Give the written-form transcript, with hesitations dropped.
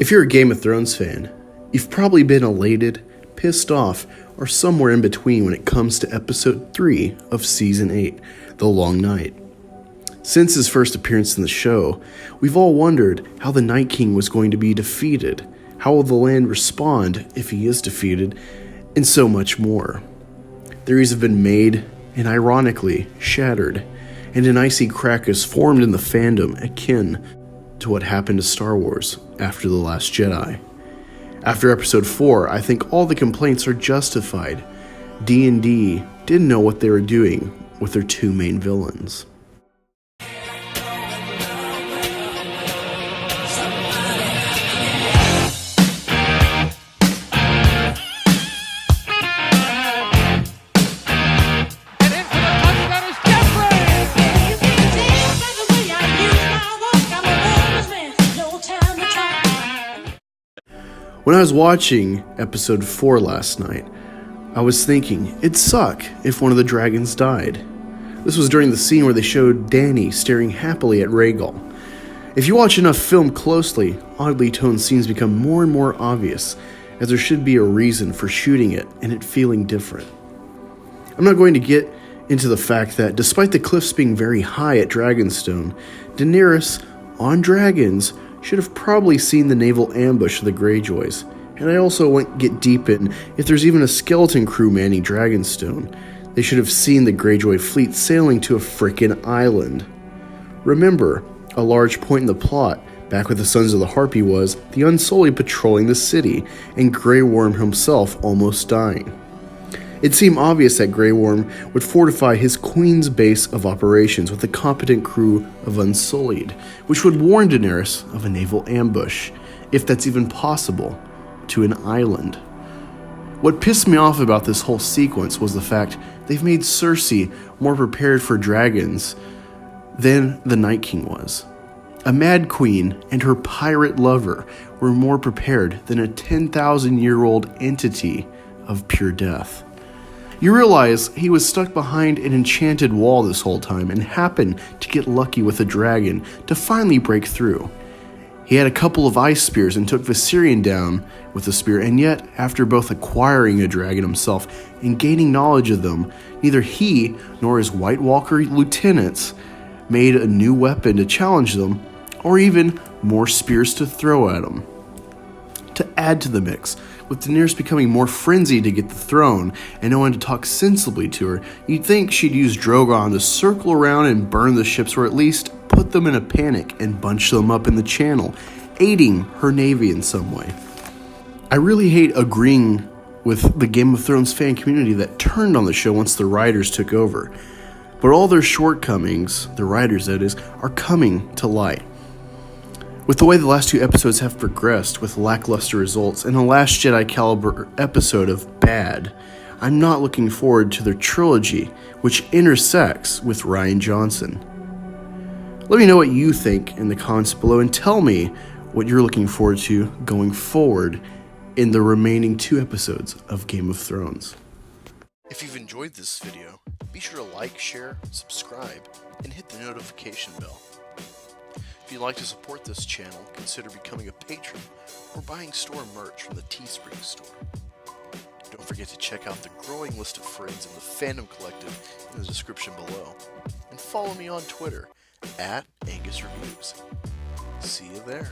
If you're a Game of Thrones fan, you've probably been elated, pissed off, or somewhere in between when it comes to episode 3 of season 8, The Long Night. Since his first appearance in the show, we've all wondered how the Night King was going to be defeated, how will the land respond if he is defeated, and so much more. Theories have been made, and ironically, shattered, and an icy crack has formed in the fandom akin to what happened to Star Wars after The Last Jedi. After episode 4, I think all the complaints are justified. D&D didn't know what they were doing with their two main villains. When I was watching episode 4 last night, I was thinking, it'd suck if one of the dragons died. This was during the scene where they showed Dany staring happily at Rhaegal. If you watch enough film closely, oddly toned scenes become more and more obvious, as there should be a reason for shooting it and it feeling different. I'm not going to get into the fact that despite the cliffs being very high at Dragonstone, Daenerys, on dragons, should have probably seen the naval ambush of the Greyjoys, and I also won't get deep in if there's even a skeleton crew manning Dragonstone. They should have seen the Greyjoy fleet sailing to a frickin' island. Remember, a large point in the plot, back with the Sons of the Harpy, was the Unsullied patrolling the city, and Grey Worm himself almost dying. It seemed obvious that Grey Worm would fortify his Queen's base of operations with a competent crew of Unsullied, which would warn Daenerys of a naval ambush, if that's even possible, to an island. What pissed me off about this whole sequence was the fact they've made Cersei more prepared for dragons than the Night King was. A Mad Queen and her pirate lover were more prepared than a 10,000-year-old entity of pure death. You realize he was stuck behind an enchanted wall this whole time and happened to get lucky with a dragon to finally break through. He had a couple of ice spears and took Viserion down with a spear, and yet, after both acquiring a dragon himself and gaining knowledge of them, neither he nor his White Walker lieutenants made a new weapon to challenge them, or even more spears to throw at them. To add to the mix, with Daenerys becoming more frenzied to get the throne and no one to talk sensibly to her, you'd think she'd use Drogon to circle around and burn the ships, or at least put them in a panic and bunch them up in the channel, aiding her navy in some way. I really hate agreeing with the Game of Thrones fan community that turned on the show once the writers took over, but all their shortcomings, the writers that is, are coming to light. With the way the last 2 episodes have progressed with lackluster results and a Last Jedi caliber episode of bad, I'm not looking forward to their trilogy, which intersects with Rian Johnson. Let me know what you think in the comments below and tell me what you're looking forward to going forward in the remaining 2 episodes of Game of Thrones. If you've enjoyed this video, be sure to like, share, subscribe, and hit the notification bell. If you'd like to support this channel, consider becoming a patron or buying store merch from the Teespring store. Don't forget to check out the growing list of friends in the Fandom Collective in the description below, and follow me on Twitter @AngusReviews. See you there.